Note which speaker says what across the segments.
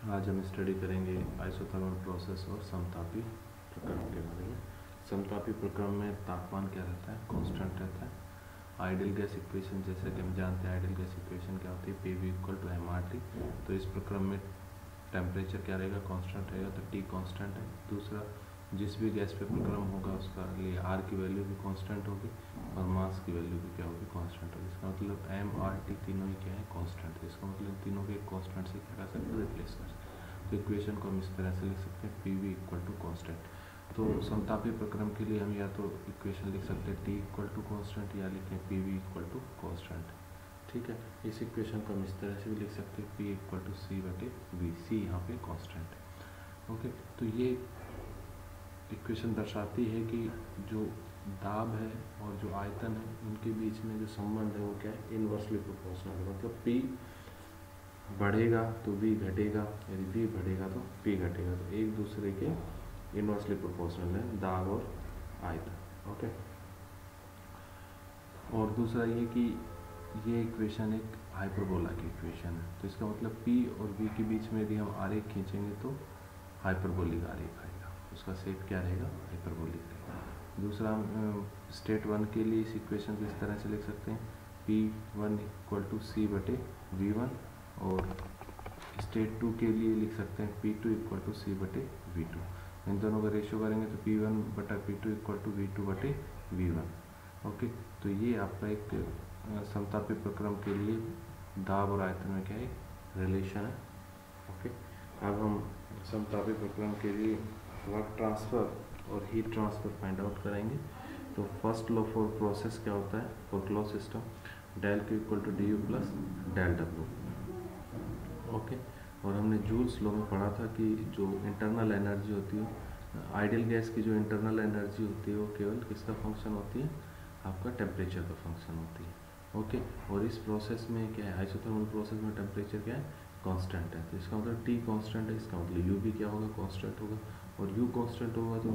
Speaker 1: आज हम स्टडी करेंगे आइसोथर्मल प्रोसेस और समतापी प्रक्रम के बारे में। समतापी प्रक्रम में तापमान क्या रहता है, कांस्टेंट रहता है। आइडियल गैस इक्वेशन, जैसे कि हम जानते हैं आइडियल गैस इक्वेशन क्या होती है, PV = mRT। तो इस प्रक्रम में टेम्परेचर क्या रहेगा, कांस्टेंट रहेगा, तो T कांस्टेंट है। दूसरा, जिस भी गैस पे प्रक्रम होगा उसका लिए R की वैल्यू भी कांस्टेंट होगी और मास की वैल्यू भी क्या होगी, कांस्टेंट होगी। इसका मतलब mRT तीनों ही क्या है, कांस्टेंट है। इसका मतलब तीनों के कांस्टेंट से क्या कर सकते हैं, रिप्लेस कर सकते हैं। तो इक्वेशन को हम इस तरह से लिख सकते हैं, PV = कांस्टेंट। तो समतापी प्रक्रम के लिए हम या तो इक्वेशन लिख सकते हैं T = कांस्टेंट या लिखें PV = कांस्टेंट। ठीक है, इस इक्वेशन को हम इस तरह से भी लिख सकते हैं, P = C/V। C यहाँ पे कांस्टेंट है। ओके, तो ये इक्वेशन दर्शाती है कि जो दाब है और जो आयतन है उनके बीच में जो संबंध है वो क्या है, इनवर्सली प्रोपोर्शनल है। मतलब P बढ़ेगा तो V घटेगा, यदि V बढ़ेगा तो P घटेगा। तो एक दूसरे के इनवर्सली प्रोपोर्शनल है दाब और आयतन। ओके, और दूसरा ये कि ये इक्वेशन एक हाइपरबोला की इक्वेशन है। तो इसका मतलब P और V के बीच में यदि हम आरेख खींचेंगे तो हाइपरबोलिक आरेख आएगा, उसका शेप क्या रहेगा, हाइपरबोलिक रहेगा। दूसरा, स्टेट 1 के लिए इस इक्वेशन को इस तरह से लिख सकते हैं, P1 = C/V1, और स्टेट 2 के लिए लिख सकते हैं P2 = C/V2। इन दोनों का रेशियो करेंगे तो P1/P2 = V2/V1। ओके, तो ये आपका एक समतापी प्रक्रम के लिए दाब और आयतन में क्या है, रिलेशन है। ओके, अब हम समतापी प्रक्रम के लिए वर्क ट्रांसफ़र और हीट ट्रांसफ़र फाइंड आउट करेंगे। तो फर्स्ट लॉ फॉर प्रोसेस क्या होता है, for close system, del Q = du + del W। Okay, और हमने जूल्स लॉ में पढ़ा था कि जो इंटरनल एनर्जी होती है, आइडियल गैस की जो इंटरनल एनर्जी होती है वो केवल किसका फंक्शन होती है, आपका टेम्परेचर का फंक्शन होती है। ओके, और इस प्रोसेस में क्या है, आइसोथर्मल प्रोसेस में टेम्परेचर क्या है, कांस्टेंट है। तो इसका मतलब T कांस्टेंट है, इसका मतलब U भी क्या होगा, कांस्टेंट होगा। और U कांस्टेंट होगा तो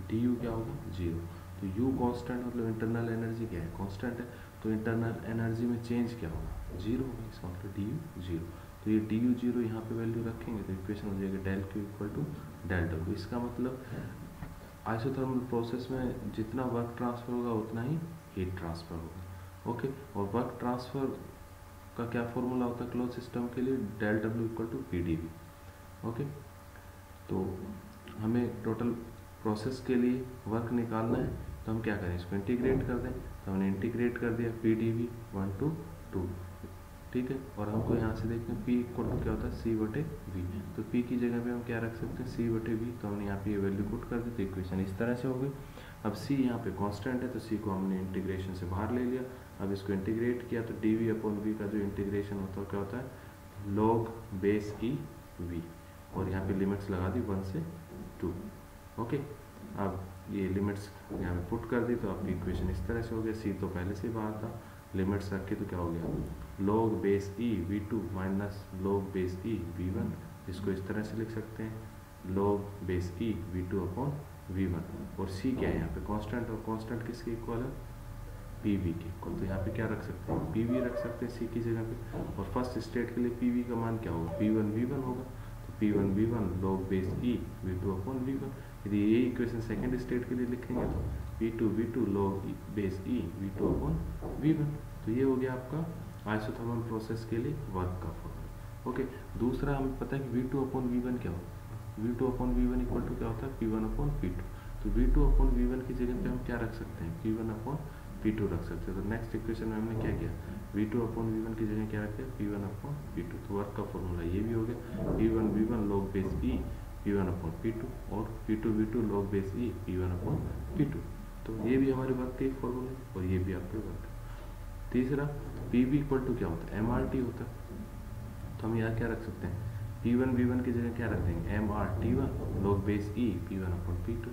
Speaker 1: du क्या होगा, 0। तो U कांस्टेंट मतलब इंटरनल एनर्जी क्या है, कांस्टेंट है, तो इंटरनल एनर्जी में चेंज क्या होगा, 0 होगा। इसका मतलब du 0। तो ये du 0 यहाँ पे वैल्यू रखेंगे तो इक्वेशन हो जाएगा del Q = del W। इसका मतलब आइसोथर्मल प्रोसेस में जितना वर्क ट्रांसफ़र होगा उतना ही हीट ट्रांसफ़र होगा। ओके, और वर्क ट्रांसफ़र का क्या फॉर्मूला होता है क्लोज सिस्टम के लिए, del W = PdV। ओके, तो हमें टोटल प्रोसेस के लिए वर्क निकालना है, तो हम क्या करें, इसको इंटीग्रेट कर दें। तो हमने इंटीग्रेट कर दिया, PdV 1 to 2। ठीक है, और हमको यहाँ से देखते हैं P = क्या होता है, C/V। तो P की जगह पे हम क्या रख सकते हैं, C/V। तो हमने यहाँ पे ये वैल्यू पुट कर दी, तो इक्वेशन इस तरह से हो गई। अब C यहाँ पे कांस्टेंट है तो C को हमने इंटीग्रेशन से बाहर ले लिया। अब इसको इंटीग्रेट किया तो dV/V का जो इंटीग्रेशन होता है क्या होता है, log base e V, और यहाँ पे लिमिट्स लगा दी 1 से 2। ओके, अब ये लिमिट्स यहाँ पे पुट कर दी तो आपकी इक्वेशन इस तरह से हो गया। C तो पहले से बाहर था, लिमिट्स रखी तो क्या हो गया, log base e V2 - log base e V1। इसको इस तरह से लिख सकते हैं, log base e V2/V1। और C क्या है यहाँ पे, कांस्टेंट, और कांस्टेंट किसके इक्वल है, PV के इक्वल। तो यहाँ पे क्या रख सकते हैं, PV रख सकते हैं C की जगह पे। और फर्स्ट स्टेट के लिए PV का मान क्या होगा, P1V1 होगा। तो P1V1 log base e V2/V1। यदि ये इक्वेशन सेकेंड स्टेट के लिए लिखेंगे तो P2V2 log base e V2/V1। तो ये हो गया आपका आइसोथर्मल प्रोसेस के लिए वर्क का फॉर्मूला। ओके, दूसरा हमें पता है कि V2/V1 क्या होता है, V2/V1 = क्या होता है, P1/P2। तो V2/V1 की जगह पे हम क्या रख सकते हैं, P1/P2 रख सकते हैं। तो नेक्स्ट इक्वेशन में हमने क्या किया, V2/V1 की जगह क्या रखा, P1/P2। तो वर्क का फॉर्मूला ये भी हो गया, P1V1 log base e P1/P2 और P2V2 log base e P1/P2। तो ये भी हमारे वर्क के एक फॉर्मूले और ये भी आपके वर्क। तीसरा, PV = क्या होता है, mRT होता है। तो हम यहाँ क्या रख सकते हैं, P1V1 की जगह क्या रख देंगे, mRT1 log base e P1/P2,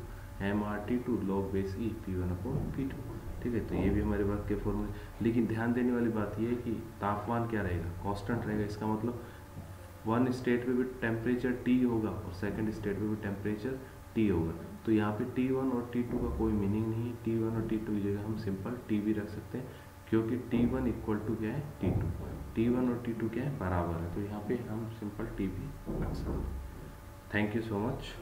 Speaker 1: mRT2 log base e P1/P2। ठीक है, तो ये भी हमारे वर्क के फॉर्मूले। लेकिन ध्यान देने वाली बात ये है कि तापमान क्या रहेगा, कांस्टेंट रहेगा। इसका मतलब वन स्टेट पे भी टेम्परेचर T होगा और सेकंड स्टेट पे भी टेम्परेचर T होगा। तो यहाँ पे T1 और T2 का कोई मीनिंग नहीं है। T1 और T2 की जगह हम सिंपल T भी रख सकते हैं, क्योंकि T1 इक्वल टू क्या है T2, T1 और T2 क्या है बराबर है, तो यहाँ पे हम सिंपल T भी रख सकते हैं। Thank you so much.